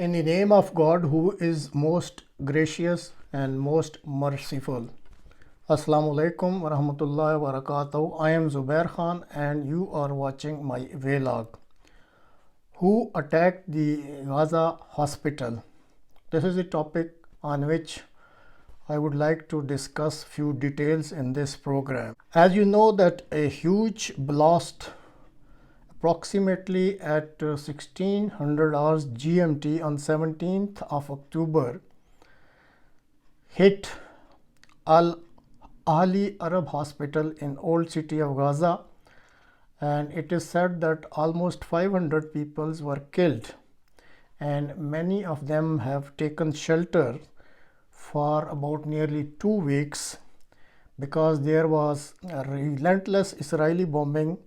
In the name of God, who is most gracious and most merciful. Assalamu alaikum wa rahmatullahi wa barakatuh. I am Zubair Khan and you are watching my vlog. Who attacked the Gaza hospital? This is a topic on which I would like to discuss few details in this program. As you know that a huge blast approximately at 1600 hours GMT on 17th of October hit Ahli Arab Hospital in Old City of Gaza, and it is said that almost 500 people were killed and many of them have taken shelter for about nearly 2 weeks because there was a relentless Israeli bombing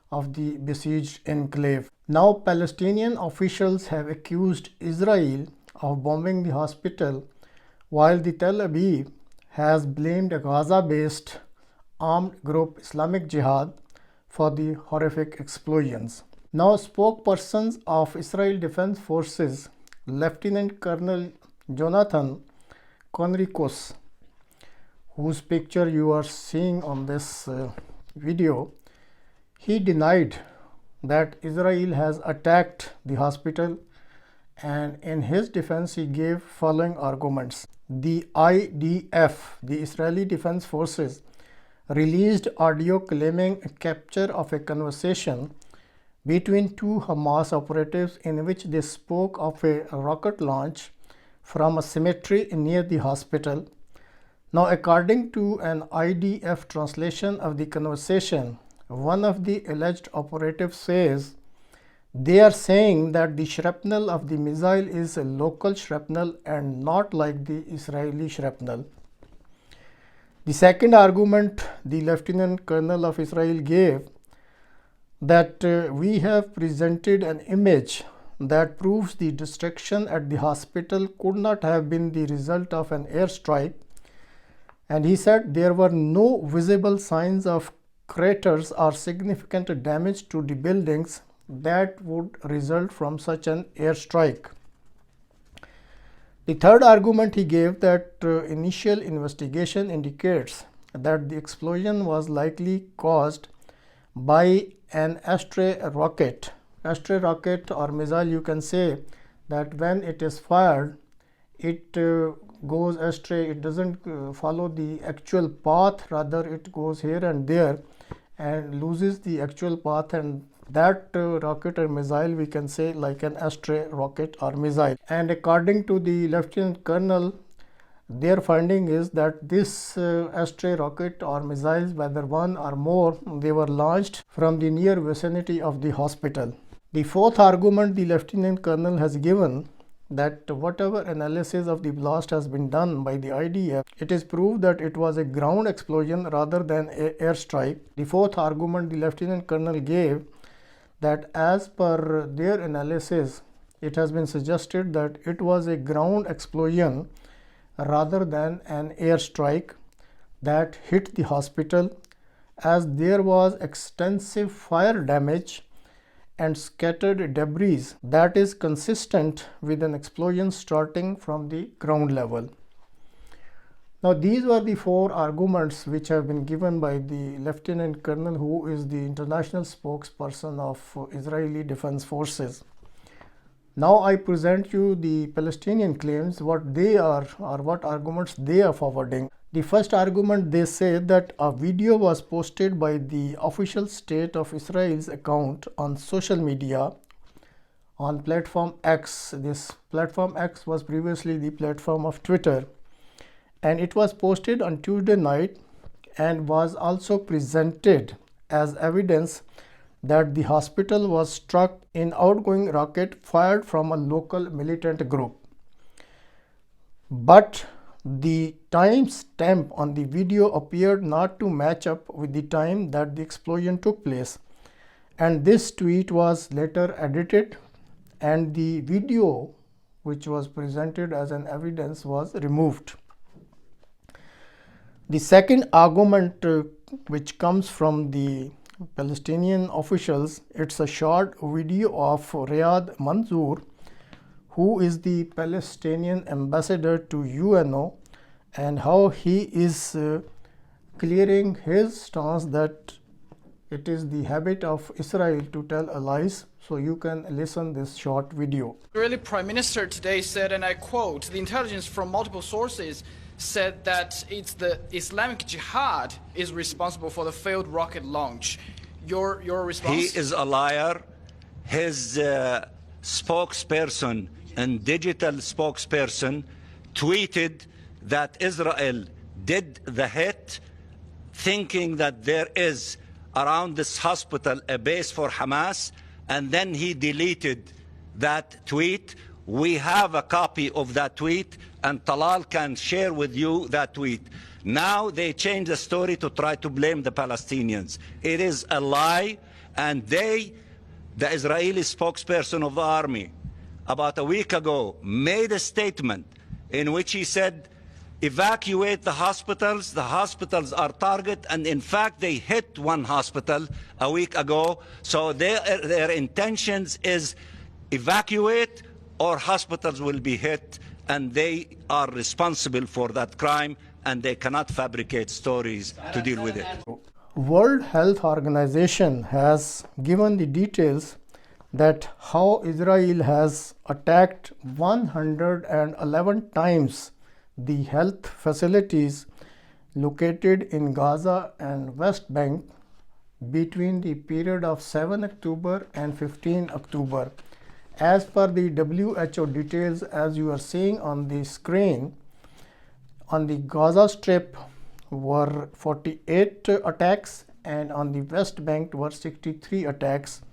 of the besieged enclave. Now Palestinian officials have accused Israel of bombing the hospital, while the Tel Aviv has blamed a Gaza-based armed group Islamic Jehad for the horrific explosions. Now spokespersons of Israel Defense Forces, Lieutenant Colonel Jonathan Conricus, whose picture you are seeing on this video, he denied that Israel has attacked the hospital, and in his defense he gave following arguments. The IDF, the Israeli Defense Forces, released audio claiming a capture of a conversation between two Hammas operatives in which they spoke of a rocket launch from a cemetery near the hospital. Now, according to an IDF translation of the conversation, one of the alleged operatives says they are saying that the shrapnel of the missile is a local shrapnel and not like the Israeli shrapnel. The second argument the Lieutenant Colonel of Israel gave that we have presented an image that proves the destruction at the hospital could not have been the result of an airstrike, and he said there were no visible signs of craters or significant damage to the buildings that would result from such an airstrike. The third argument he gave that initial investigation indicates that the explosion was likely caused by an astray rocket. Astray rocket or missile, you can say that when it is fired, it goes astray. It doesn't follow the actual path, rather it goes here and there and loses the actual path, and that rocket or missile we can say like an astray rocket or missile. And according to the Lieutenant Colonel, their finding is that this astray rocket or missiles, whether one or more, they were launched from the near vicinity of the hospital. The fourth argument the Lieutenant Colonel has given that whatever analysis of the blast has been done by the IDF, it is proved that it was a ground explosion rather than an airstrike. The fourth argument the Lieutenant Colonel gave that as per their analysis, it has been suggested that it was a ground explosion rather than an airstrike that hit the hospital, as there was extensive fire damage and scattered debris that is consistent with an explosion starting from the ground level. Now, these were the four arguments which have been given by the Lieutenant Colonel, who is the international spokesperson of Israeli Defense Forces. Now, I present you the Palestinian claims, what they are or what arguments they are forwarding. The first argument, they say that a video was posted by the official state of Israel's account on social media on platform X. This platform X was previously the platform of Twitter, and it was posted on Tuesday night and was also presented as evidence that the hospital was struck in outgoing rocket fired from a local militant group. But the time stamp on the video appeared not to match up with the time that the explosion took place, and this tweet was later edited and the video which was presented as an evidence was removed. The second argument which comes from the Palestinian officials, it's a short video of Riyad Manzoor, who is the Palestinian ambassador to UNO, and how he is clearing his stance that it is the habit of Israel to tell lies. So you can listen this short video. Israeli Prime Minister today said, and I quote, the intelligence from multiple sources said that it's the Islamic Jihad is responsible for the failed rocket launch. Your response? He is a liar. His spokesperson and digital spokesperson tweeted that Israel did the hit, thinking that there is around this hospital a base for Hamas, and then he deleted that tweet. We have a copy of that tweet, and Talal can share with you that tweet. Now they change the story to try to blame the Palestinians. It is a lie, and the Israeli spokesperson of the army, about a week ago, made a statement in which he said, evacuate the hospitals are target, and in fact they hit one hospital a week ago. So their intentions is evacuate or hospitals will be hit, and they are responsible for that crime, and they cannot fabricate stories to deal with it. World Health Organization has given the details that how Israel has attacked 111 times the health facilities located in Gaza and West Bank between the period of 7 October and 15 October. As per the WHO details, as you are seeing on the screen, on the Gaza Strip were 48 attacks, and on the West Bank were 63 attacks.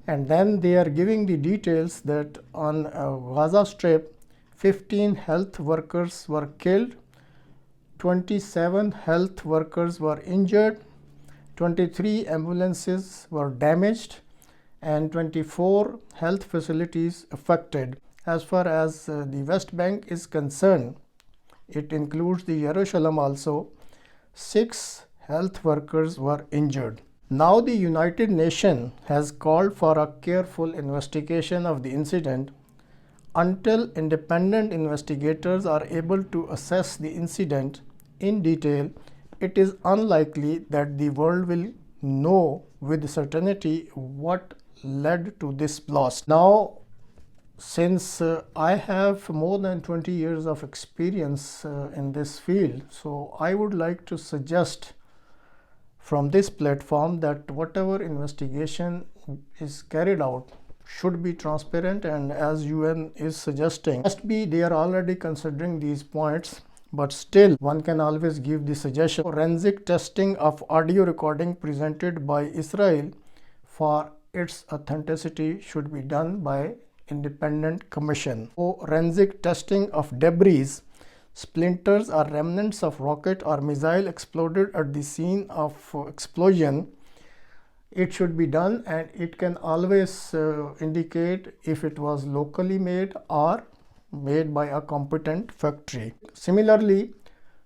And then they are giving the details that on Gaza Strip, 15 health workers were killed, 27 health workers were injured, 23 ambulances were damaged, and 24 health facilities affected. As far as the West Bank is concerned, it includes the Jerusalem also, 6 health workers were injured. Now the United Nations has called for a careful investigation of the incident. Until independent investigators are able to assess the incident in detail, it is unlikely that the world will know with certainty what led to this blast. Now, since I have more than 20 years of experience in this field, so I would like to suggest from this platform that whatever investigation is carried out should be transparent, and as UN is suggesting, must be, they are already considering these points, but still one can always give the suggestion. Forensic testing of audio recording presented by Israel for its authenticity should be done by independent commission. Forensic testing of debris, splinters or remnants of rocket or missile exploded at the scene of explosion, it should be done, and it can always indicate if it was locally made or made by a competent factory. Similarly,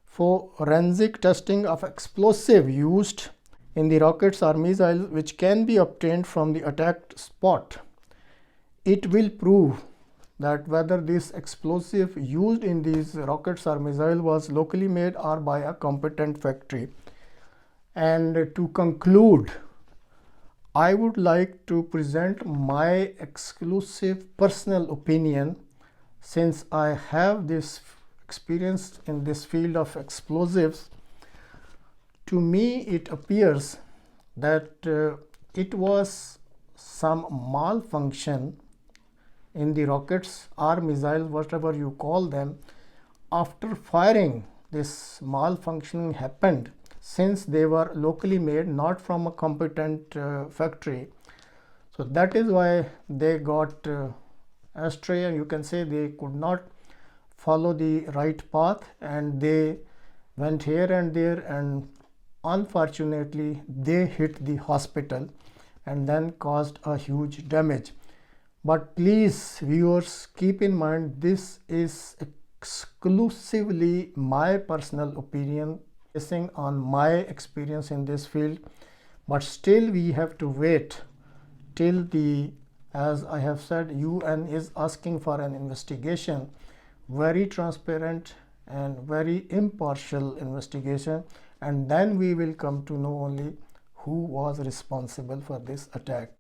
forensic testing of explosive used in the rockets or missiles which can be obtained from the attacked spot, it will prove that whether this explosive used in these rockets or missile was locally made or by a competent factory. And to conclude, I would like to present my exclusive personal opinion, since I have this experience in this field of explosives. To me, it appears that it was some malfunction in the rockets or missiles, whatever you call them. After firing, this malfunctioning happened, since they were locally made, not from a competent factory. So that is why they got astray, and you can say they could not follow the right path, and they went here and there, and unfortunately they hit the hospital and then caused a huge damage. But please, viewers, keep in mind this is exclusively my personal opinion basing on my experience in this field, but still we have to wait till the As I have said, UN is asking for an investigation, very transparent and very impartial investigation, and then we will come to know only who was responsible for this attack.